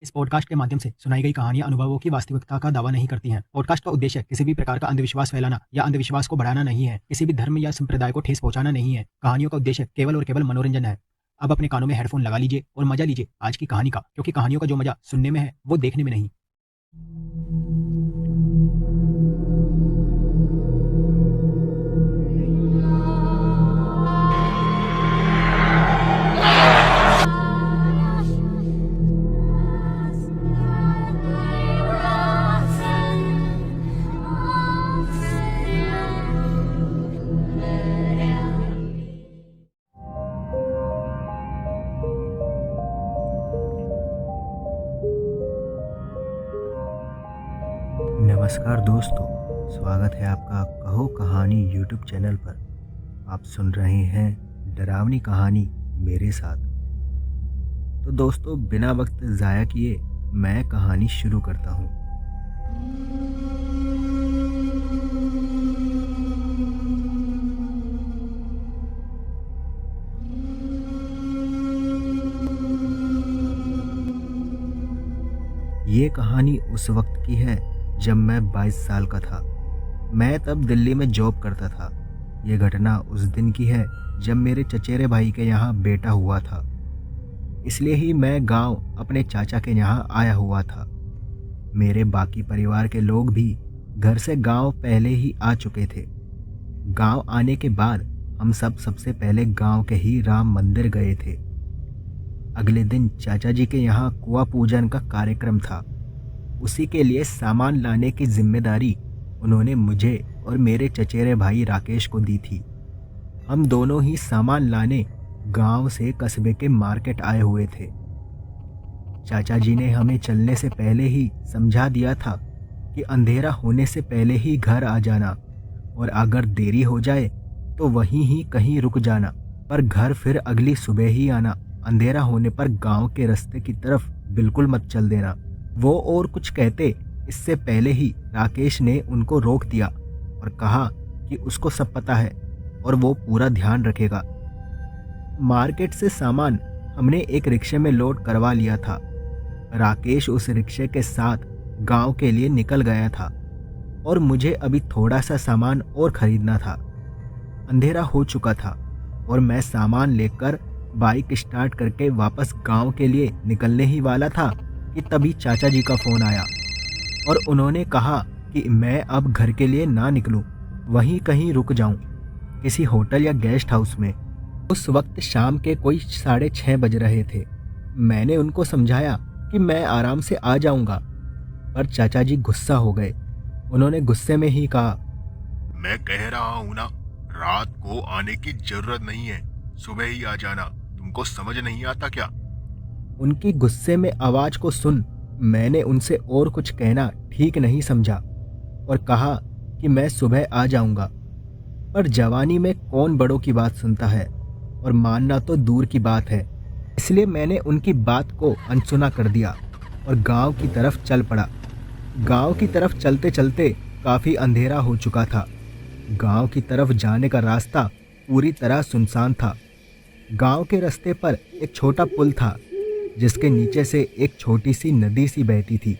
इस पॉडकास्ट के माध्यम से सुनाई गई कहानियां अनुभवों की वास्तविकता का दावा नहीं करती हैं। पॉडकास्ट का उद्देश्य किसी भी प्रकार का अंधविश्वास फैलाना या अंधविश्वास को बढ़ाना नहीं है। किसी भी धर्म या संप्रदाय को ठेस पहुंचाना नहीं है। कहानियों का उद्देश्य केवल और केवल मनोरंजन है। अब अपने कानों में हेडफोन लगा लीजिए और मजा लीजिए आज की कहानी का, क्योंकि कहानियों का जो मजा सुनने में है वो देखने में नहीं। नमस्कार दोस्तों, स्वागत है आपका कहो कहानी यूट्यूब चैनल पर। आप सुन रहे हैं डरावनी कहानी मेरे साथ। तो दोस्तों, बिना वक्त ज़ाया किए मैं कहानी शुरू करता हूँ। ये कहानी उस वक्त की है जब मैं 22 साल का था। मैं तब दिल्ली में जॉब करता था। ये घटना उस दिन की है जब मेरे चचेरे भाई के यहाँ बेटा हुआ था। इसलिए ही मैं गांव अपने चाचा के यहाँ आया हुआ था। मेरे बाकी परिवार के लोग भी घर से गांव पहले ही आ चुके थे। गांव आने के बाद हम सबसे पहले गांव के ही राम मंदिर गए थे। अगले दिन चाचा जी के यहाँ कुआं पूजन का कार्यक्रम था। उसी के लिए सामान लाने की जिम्मेदारी उन्होंने मुझे और मेरे चचेरे भाई राकेश को दी थी। हम दोनों ही सामान लाने गांव से कस्बे के मार्केट आए हुए थे। चाचा जी ने हमें चलने से पहले ही समझा दिया था कि अंधेरा होने से पहले ही घर आ जाना, और अगर देरी हो जाए तो वहीं ही कहीं रुक जाना, पर घर फिर अगली सुबह ही आना। अंधेरा होने पर गांव के रास्ते की तरफ बिल्कुल मत चल देना। वो और कुछ कहते, इससे पहले ही राकेश ने उनको रोक दिया और कहा कि उसको सब पता है और वो पूरा ध्यान रखेगा। मार्केट से सामान हमने एक रिक्शे में लोड करवा लिया था। राकेश उस रिक्शे के साथ गांव के लिए निकल गया था और मुझे अभी थोड़ा सा सामान और खरीदना था। अंधेरा हो चुका था और मैं सामान लेकर बाइक स्टार्ट करके वापस गांव के लिए निकलने ही वाला था कि तभी चाचा जी का फ़ोन आया और उन्होंने कहा कि मैं अब घर के लिए ना निकलूं, वहीं कहीं रुक जाऊं, किसी होटल या गेस्ट हाउस में। उस वक्त शाम के कोई 6:30 बज रहे थे। मैंने उनको समझाया कि मैं आराम से आ जाऊंगा, पर चाचा जी गुस्सा हो गए। उन्होंने गुस्से में ही कहा, मैं कह रहा हूँ ना, रात को आने की जरूरत नहीं है, सुबह ही आ जाना। तुमको समझ नहीं आता क्या? उनकी गुस्से में आवाज़ को सुन मैंने उनसे और कुछ कहना ठीक नहीं समझा और कहा कि मैं सुबह आ जाऊंगा। पर जवानी में कौन बड़ों की बात सुनता है, और मानना तो दूर की बात है। इसलिए मैंने उनकी बात को अनसुना कर दिया और गांव की तरफ चल पड़ा। गांव की तरफ चलते चलते काफ़ी अंधेरा हो चुका था। गांव की तरफ जाने का रास्ता पूरी तरह सुनसान था। गांव के रास्ते पर एक छोटा पुल था जिसके नीचे से एक छोटी सी नदी सी बहती थी।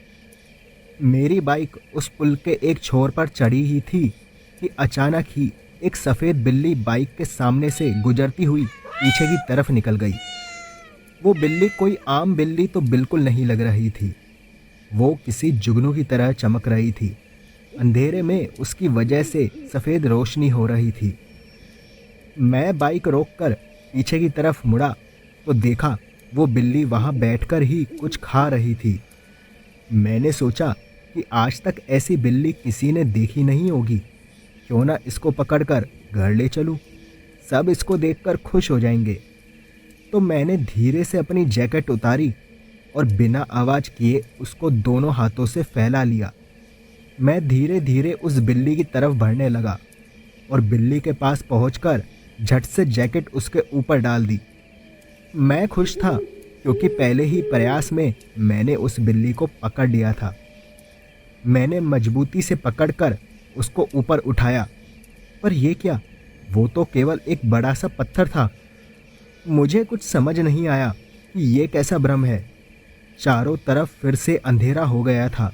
मेरी बाइक उस पुल के एक छोर पर चढ़ी ही थी कि अचानक ही एक सफ़ेद बिल्ली बाइक के सामने से गुजरती हुई पीछे की तरफ निकल गई। वो बिल्ली कोई आम बिल्ली तो बिल्कुल नहीं लग रही थी। वो किसी जुगनू की तरह चमक रही थी। अंधेरे में उसकी वजह से सफ़ेद रोशनी हो रही थी। मैं बाइक रोककर पीछे की तरफ मुड़ा तो देखा वो बिल्ली वहाँ बैठकर ही कुछ खा रही थी। मैंने सोचा कि आज तक ऐसी बिल्ली किसी ने देखी नहीं होगी, क्यों ना इसको पकड़कर घर ले चलूं, सब इसको देखकर खुश हो जाएंगे। तो मैंने धीरे से अपनी जैकेट उतारी और बिना आवाज़ किए उसको दोनों हाथों से फैला लिया। मैं धीरे धीरे उस बिल्ली की तरफ बढ़ने लगा और बिल्ली के पास पहुंचकर झट से जैकेट उसके ऊपर डाल दी। मैं खुश था क्योंकि पहले ही प्रयास में मैंने उस बिल्ली को पकड़ लिया था। मैंने मजबूती से पकड़कर उसको ऊपर उठाया, पर यह क्या, वो तो केवल एक बड़ा सा पत्थर था। मुझे कुछ समझ नहीं आया कि ये कैसा भ्रम है। चारों तरफ फिर से अंधेरा हो गया था।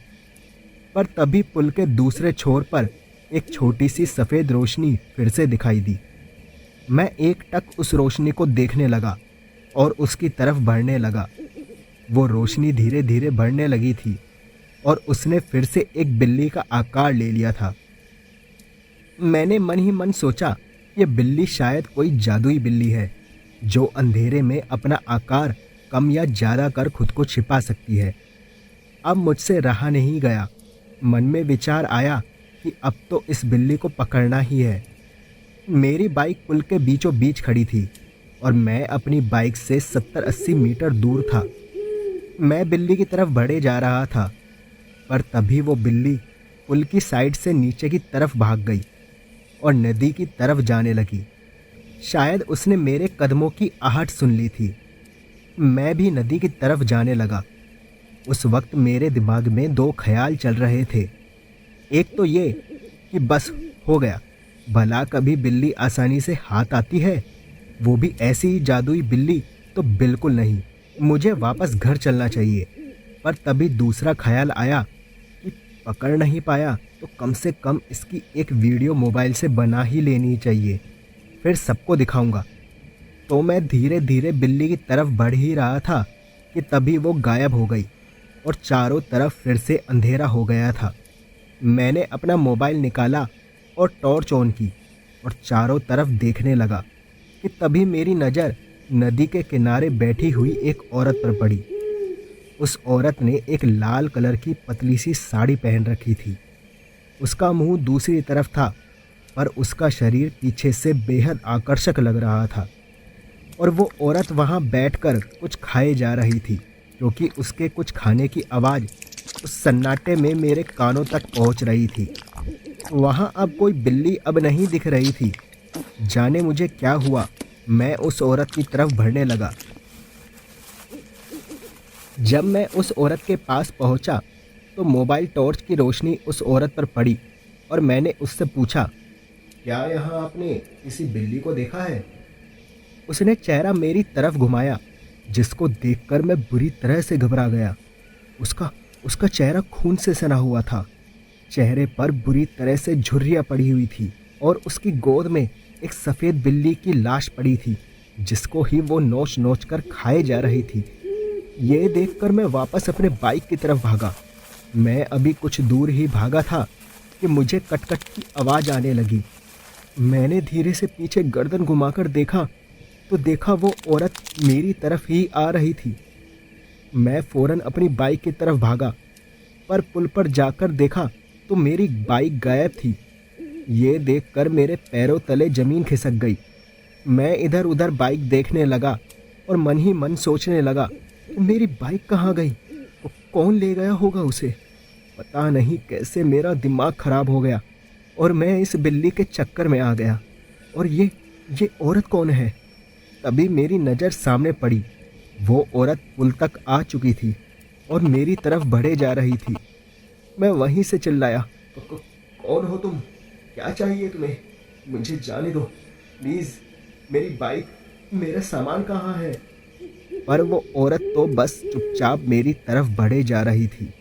पर तभी पुल के दूसरे छोर पर एक छोटी सी सफ़ेद रोशनी फिर से दिखाई दी। मैं एकटक उस रोशनी को देखने लगा और उसकी तरफ बढ़ने लगा। वो रोशनी धीरे धीरे बढ़ने लगी थी और उसने फिर से एक बिल्ली का आकार ले लिया था। मैंने मन ही मन सोचा, ये बिल्ली शायद कोई जादुई बिल्ली है जो अंधेरे में अपना आकार कम या ज़्यादा कर खुद को छिपा सकती है। अब मुझसे रहा नहीं गया। मन में विचार आया कि अब तो इस बिल्ली को पकड़ना ही है। मेरी बाइक पुल के बीचों बीच खड़ी थी और मैं अपनी बाइक से 70-80 मीटर दूर था। मैं बिल्ली की तरफ बढ़े जा रहा था, पर तभी वो बिल्ली पुल की साइड से नीचे की तरफ भाग गई और नदी की तरफ जाने लगी। शायद उसने मेरे कदमों की आहट सुन ली थी। मैं भी नदी की तरफ जाने लगा। उस वक्त मेरे दिमाग में दो ख्याल चल रहे थे। एक तो ये कि बस हो गया, भला कभी बिल्ली आसानी से हाथ आती है, वो भी ऐसी ही जादुई बिल्ली तो बिल्कुल नहीं। मुझे वापस घर चलना चाहिए। पर तभी दूसरा ख्याल आया कि पकड़ नहीं पाया तो कम से कम इसकी एक वीडियो मोबाइल से बना ही लेनी चाहिए, फिर सबको दिखाऊंगा। तो मैं धीरे धीरे बिल्ली की तरफ बढ़ ही रहा था कि तभी वो गायब हो गई और चारों तरफ फिर से अंधेरा हो गया था। मैंने अपना मोबाइल निकाला और टॉर्च ऑन की और चारों तरफ देखने लगा कि तभी मेरी नज़र नदी के किनारे बैठी हुई एक औरत पर पड़ी। उस औरत ने एक लाल कलर की पतली सी साड़ी पहन रखी थी। उसका मुंह दूसरी तरफ था, पर उसका शरीर पीछे से बेहद आकर्षक लग रहा था और वो औरत वहाँ बैठकर कुछ खाए जा रही थी, क्योंकि उसके कुछ खाने की आवाज़ उस सन्नाटे में मेरे कानों तक पहुँच रही थी। वहाँ अब कोई बिल्ली अब नहीं दिख रही थी। जाने मुझे क्या हुआ, मैं उस औरत की तरफ बढ़ने लगा। जब मैं उस औरत के पास पहुंचा तो मोबाइल टॉर्च की रोशनी उस औरत पर पड़ी और मैंने उससे पूछा, क्या यहाँ आपने किसी बिल्ली को देखा है? उसने चेहरा मेरी तरफ घुमाया, जिसको देखकर मैं बुरी तरह से घबरा गया। उसका चेहरा खून से सना हुआ था। चेहरे पर बुरी तरह से झुर्रियाँ पड़ी हुई थी और उसकी गोद में एक सफ़ेद बिल्ली की लाश पड़ी थी, जिसको ही वो नोच नोच कर खाए जा रही थी। ये देखकर मैं वापस अपने बाइक की तरफ भागा। मैं अभी कुछ दूर ही भागा था कि मुझे कटकट की आवाज़ आने लगी। मैंने धीरे से पीछे गर्दन घुमाकर देखा तो देखा वो औरत मेरी तरफ ही आ रही थी। मैं फ़ौरन अपनी बाइक की तरफ भागा, पर पुल पर जाकर देखा तो मेरी बाइक गायब थी। ये देखकर मेरे पैरों तले ज़मीन खिसक गई। मैं इधर उधर बाइक देखने लगा और मन ही मन सोचने लगा, मेरी बाइक कहाँ गई? कौन ले गया होगा उसे? पता नहीं कैसे मेरा दिमाग खराब हो गया और मैं इस बिल्ली के चक्कर में आ गया। और ये औरत कौन है? तभी मेरी नज़र सामने पड़ी। वो औरत पुल तक आ चुकी थी और मेरी तरफ बढ़े जा रही थी। मैं वहीं से चिल्लाया, कौन हो तुम? क्या चाहिए तुम्हें? मुझे जाने दो प्लीज़। मेरी बाइक, मेरा सामान कहाँ है? पर वो औरत तो बस चुपचाप मेरी तरफ बढ़े जा रही थी।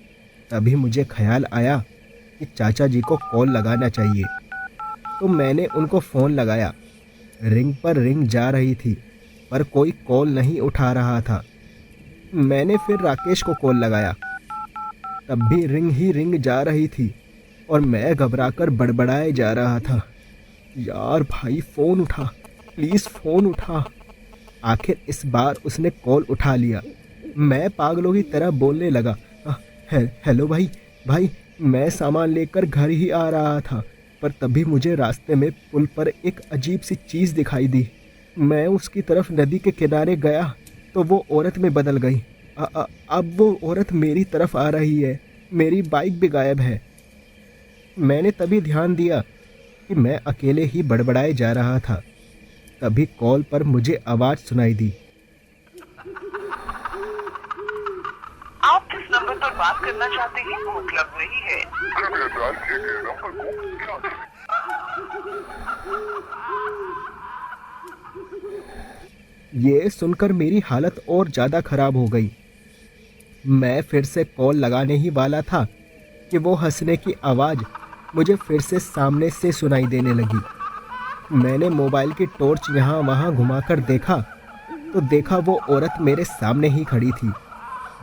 तभी मुझे ख्याल आया कि चाचा जी को कॉल लगाना चाहिए, तो मैंने उनको फ़ोन लगाया। रिंग पर रिंग जा रही थी, पर कोई कॉल नहीं उठा रहा था। मैंने फिर राकेश को कॉल लगाया, तब भी रिंग ही रिंग जा रही थी और मैं घबराकर बड़बड़ाए जा रहा था, यार भाई फ़ोन उठा, प्लीज़ फ़ोन उठा। आखिर इस बार उसने कॉल उठा लिया। मैं पागलों की तरह बोलने लगा, हेलो भाई, मैं सामान लेकर घर ही आ रहा था, पर तभी मुझे रास्ते में पुल पर एक अजीब सी चीज़ दिखाई दी। मैं उसकी तरफ नदी के किनारे गया तो वो औरत में बदल गई। अब वो औरत मेरी तरफ आ रही है। मेरी बाइक भी गायब है। मैंने तभी ध्यान दिया कि मैं अकेले ही बड़बड़ाए जा रहा था। तभी कॉल पर मुझे आवाज़ सुनाई दी, आप जिस नंबर पर बात करना चाहते हैं वो उपलब्ध नहीं है। कृपया डायल किए गए नंबर को ध्यान से। ये सुनकर मेरी हालत और ज़्यादा खराब हो गई। मैं फिर से कॉल लगाने ही वाला था कि वो हंसने की आवाज़ मुझे फिर से सामने से सुनाई देने लगी। मैंने मोबाइल की टॉर्च यहाँ वहाँ घुमाकर देखा तो देखा वो औरत मेरे सामने ही खड़ी थी।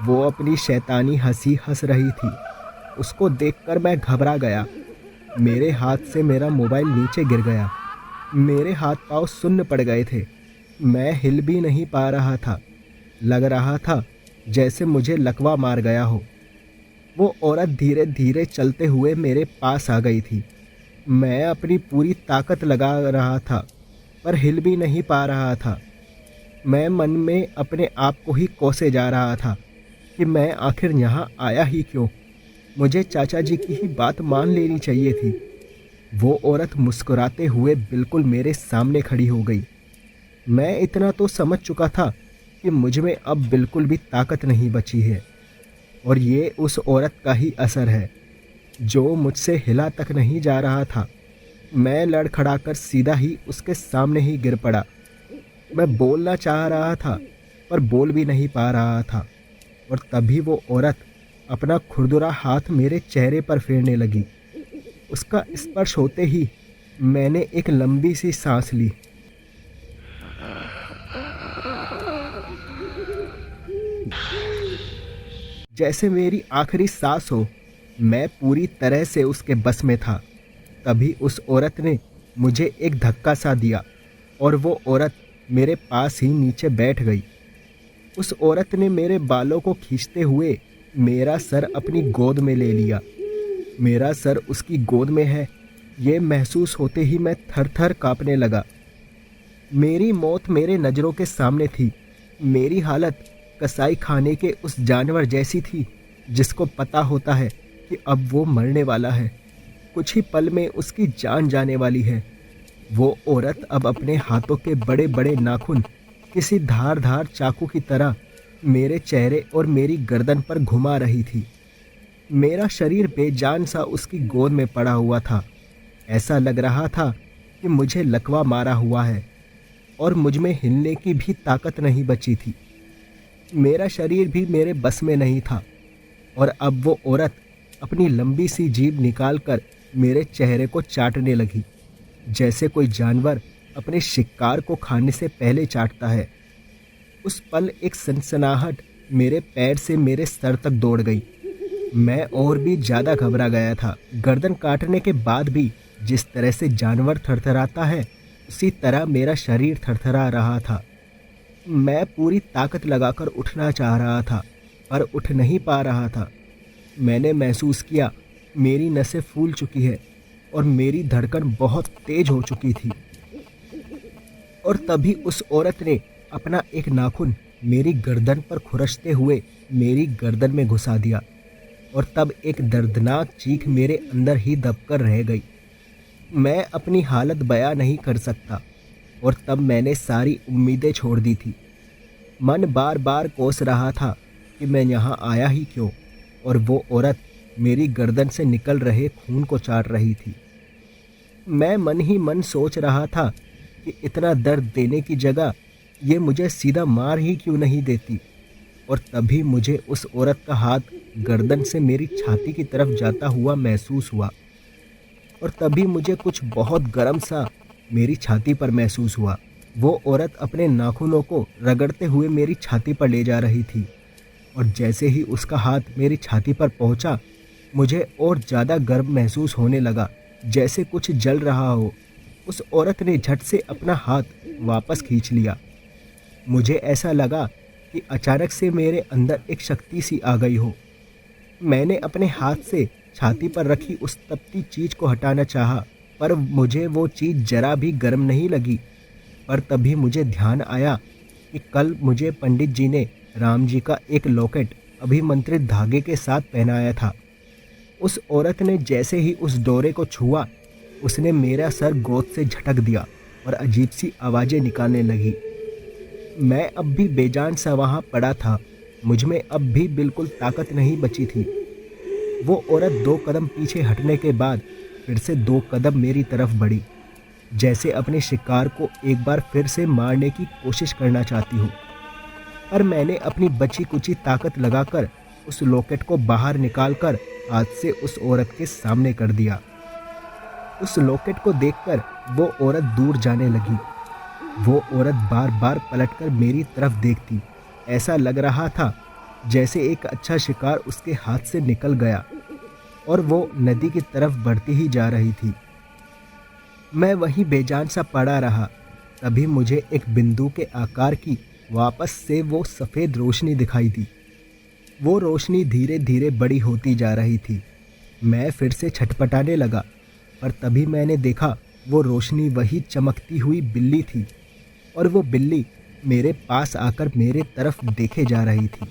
वो अपनी शैतानी हंसी हंस रही थी। उसको देखकर मैं घबरा गया। मेरे हाथ से मेरा मोबाइल नीचे गिर गया। मेरे हाथ पांव सुन्न पड़ गए थे। मैं हिल भी नहीं पा रहा था। लग रहा था जैसे मुझे लकवा मार गया हो। वो औरत धीरे धीरे चलते हुए मेरे पास आ गई थी। मैं अपनी पूरी ताकत लगा रहा था पर हिल भी नहीं पा रहा था। मैं मन में अपने आप को ही कोसे जा रहा था कि मैं आखिर यहाँ आया ही क्यों। मुझे चाचा जी की ही बात मान लेनी चाहिए थी। वो औरत मुस्कुराते हुए बिल्कुल मेरे सामने खड़ी हो गई। मैं इतना तो समझ चुका था कि मुझ में अब बिल्कुल भी ताकत नहीं बची है और ये उस औरत का ही असर है जो मुझसे हिला तक नहीं जा रहा था। मैं लड़खड़ाकर सीधा ही उसके सामने ही गिर पड़ा। मैं बोलना चाह रहा था पर बोल भी नहीं पा रहा था और तभी वो औरत अपना खुरदुरा हाथ मेरे चेहरे पर फेरने लगी। उसका स्पर्श होते ही मैंने एक लंबी सी सांस ली। जैसे मेरी आखिरी सांस हो। मैं पूरी तरह से उसके बस में था। तभी उस औरत ने मुझे एक धक्का सा दिया और वो औरत मेरे पास ही नीचे बैठ गई। उस औरत ने मेरे बालों को खींचते हुए मेरा सर अपनी गोद में ले लिया। मेरा सर उसकी गोद में है ये महसूस होते ही मैं थर थर काँपने लगा। मेरी मौत मेरे नज़रों के सामने थी। मेरी हालत कसाई खाने के उस जानवर जैसी थी जिसको पता होता है कि अब वो मरने वाला है। कुछ ही पल में उसकी जान जाने वाली है। वो औरत अब अपने हाथों के बड़े बड़े नाखून किसी धारदार चाकू की तरह मेरे चेहरे और मेरी गर्दन पर घुमा रही थी। मेरा शरीर बेजान सा उसकी गोद में पड़ा हुआ था। ऐसा लग रहा था कि मुझे लकवा मारा हुआ है और मुझ में हिलने की भी ताकत नहीं बची थी। मेरा शरीर भी मेरे बस में नहीं था और अब वो औरत अपनी लंबी सी जीभ निकालकर मेरे चेहरे को चाटने लगी जैसे कोई जानवर अपने शिकार को खाने से पहले चाटता है। उस पल एक सनसनाहट मेरे पैर से मेरे सर तक दौड़ गई। मैं और भी ज़्यादा घबरा गया था। गर्दन काटने के बाद भी जिस तरह से जानवर थरथराता है उसी तरह मेरा शरीर थरथरा रहा था। मैं पूरी ताकत लगाकर उठना चाह रहा था पर उठ नहीं पा रहा था। मैंने महसूस किया मेरी नसें फूल चुकी है और मेरी धड़कन बहुत तेज हो चुकी थी। और तभी उस औरत ने अपना एक नाखून मेरी गर्दन पर खुरचते हुए मेरी गर्दन में घुसा दिया और तब एक दर्दनाक चीख मेरे अंदर ही दबकर रह गई। मैं अपनी हालत बयां नहीं कर सकता और तब मैंने सारी उम्मीदें छोड़ दी थी। मन बार बार कोस रहा था कि मैं यहाँ आया ही क्यों और वो औरत मेरी गर्दन से निकल रहे खून को चाट रही थी। मैं मन ही मन सोच रहा था कि इतना दर्द देने की जगह ये मुझे सीधा मार ही क्यों नहीं देती। और तभी मुझे उस औरत का हाथ गर्दन से मेरी छाती की तरफ जाता हुआ महसूस हुआ और तभी मुझे कुछ बहुत गर्म सा मेरी छाती पर महसूस हुआ। वो औरत अपने नाखूनों को रगड़ते हुए मेरी छाती पर ले जा रही थी और जैसे ही उसका हाथ मेरी छाती पर पहुंचा मुझे और ज़्यादा गर्म महसूस होने लगा जैसे कुछ जल रहा हो। उस औरत ने झट से अपना हाथ वापस खींच लिया। मुझे ऐसा लगा कि अचानक से मेरे अंदर एक शक्ति सी आ गई हो। मैंने अपने हाथ से छाती पर रखी उस तपती चीज़ को हटाना चाहा पर मुझे वो चीज़ जरा भी गर्म नहीं लगी। पर तभी मुझे ध्यान आया कि कल मुझे पंडित जी ने राम जी का एक लॉकेट अभिमंत्रित धागे के साथ पहनाया था। उस औरत ने जैसे ही उस डोरे को छुआ उसने मेरा सर गोद से झटक दिया और अजीब सी आवाज़ें निकालने लगी। मैं अब भी बेजान सा वहाँ पड़ा था। मुझ में अब भी बिल्कुल ताकत नहीं बची थी। वो औरत 2 कदम पीछे हटने के बाद फिर से 2 कदम मेरी तरफ बढ़ी जैसे अपने शिकार को एक बार फिर से मारने की कोशिश करना चाहती हूँ। पर मैंने अपनी बची कुची ताकत लगाकर उस लॉकेट को बाहर निकालकर हाथ से उस औरत के सामने कर दिया। उस लॉकेट को देखकर वो औरत दूर जाने लगी। वो औरत बार बार पलटकर मेरी तरफ देखती। ऐसा लग रहा था जैसे एक अच्छा शिकार उसके हाथ से निकल गया और वो नदी की तरफ बढ़ती ही जा रही थी। मैं वहीं बेजान सा पड़ा रहा। तभी मुझे एक बिंदु के आकार की वापस से वो सफ़ेद रोशनी दिखाई दी। वो रोशनी धीरे धीरे बड़ी होती जा रही थी। मैं फिर से छटपटाने लगा, पर तभी मैंने देखा वो रोशनी वही चमकती हुई बिल्ली थी और वो बिल्ली मेरे पास आकर मेरे तरफ देखे जा रही थी।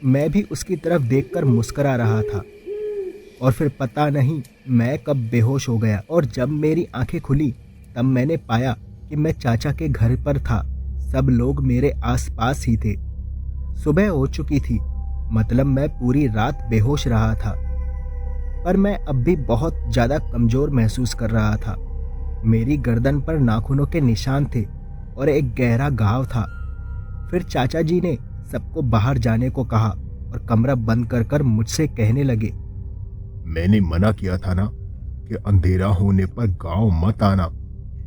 मैं भी उसकी तरफ देखकर मुस्करा रहा था और फिर पता नहीं मैं कब बेहोश हो गया और जब मेरी आंखें खुली तब मैंने पाया कि मैं चाचा के घर पर था। सब लोग मेरे आसपास ही थे। सुबह हो चुकी थी, मतलब मैं पूरी रात बेहोश रहा था, पर मैं अब भी बहुत ज़्यादा कमज़ोर महसूस कर रहा था। मेरी गर्दन पर नाखूनों के निशान थे और एक गहरा घाव था। फिर चाचा जी ने सबको बाहर जाने को कहा और कमरा बंद कर कर मुझसे कहने लगे, मैंने मना किया था ना कि अंधेरा होने पर गांव मत आना,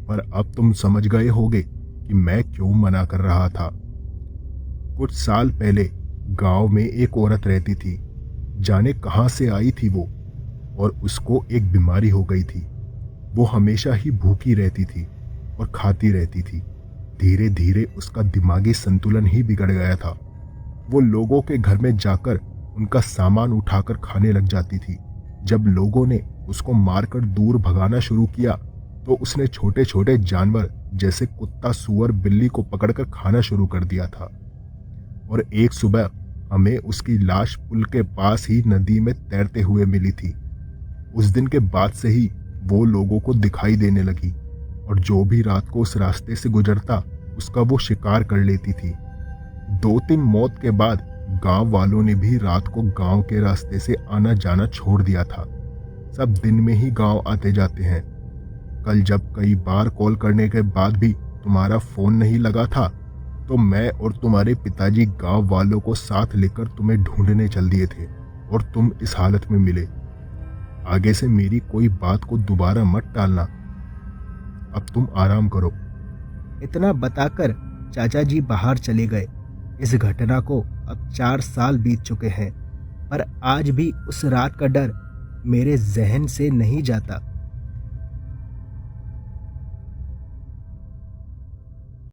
पर अब तुम समझ गए होगे कि मैं क्यों मना कर रहा था। कुछ साल पहले गांव में एक औरत रहती थी। जाने कहां से आई थी वो, और उसको एक बीमारी हो गई थी। वो हमेशा ही भूखी रहती थी और खाती रहती थी। धीरे धीरे उसका दिमागी संतुलन ही बिगड़ गया था। वो लोगों के घर में जाकर उनका सामान उठाकर खाने लग जाती थी। जब लोगों ने उसको मारकर दूर भगाना शुरू किया तो उसने छोटे छोटे जानवर जैसे कुत्ता, सूअर, बिल्ली को पकड़कर खाना शुरू कर दिया था। और एक सुबह हमें उसकी लाश पुल के पास ही नदी में तैरते हुए मिली थी। उस दिन के बाद से ही वो लोगों को दिखाई देने लगी और जो भी रात को उस रास्ते से गुजरता उसका वो शिकार कर लेती थी। 2-3 मौत के बाद गांव वालों ने भी रात को गांव के रास्ते से आना जाना छोड़ दिया था। सब दिन में ही गांव आते जाते हैं। कल जब कई बार कॉल करने के बाद भी तुम्हारा फोन नहीं लगा था तो मैं और तुम्हारे पिताजी गांव वालों को साथ लेकर तुम्हें ढूंढने चल दिए थे और तुम इस हालत में मिले। आगे से मेरी कोई बात को दोबारा मत टालना। अब तुम आराम करो। इतना बताकर चाचा जी बाहर चले गए। इस घटना को अब 4 साल बीत चुके हैं, पर आज भी उस रात का डर मेरे जहन से नहीं जाता।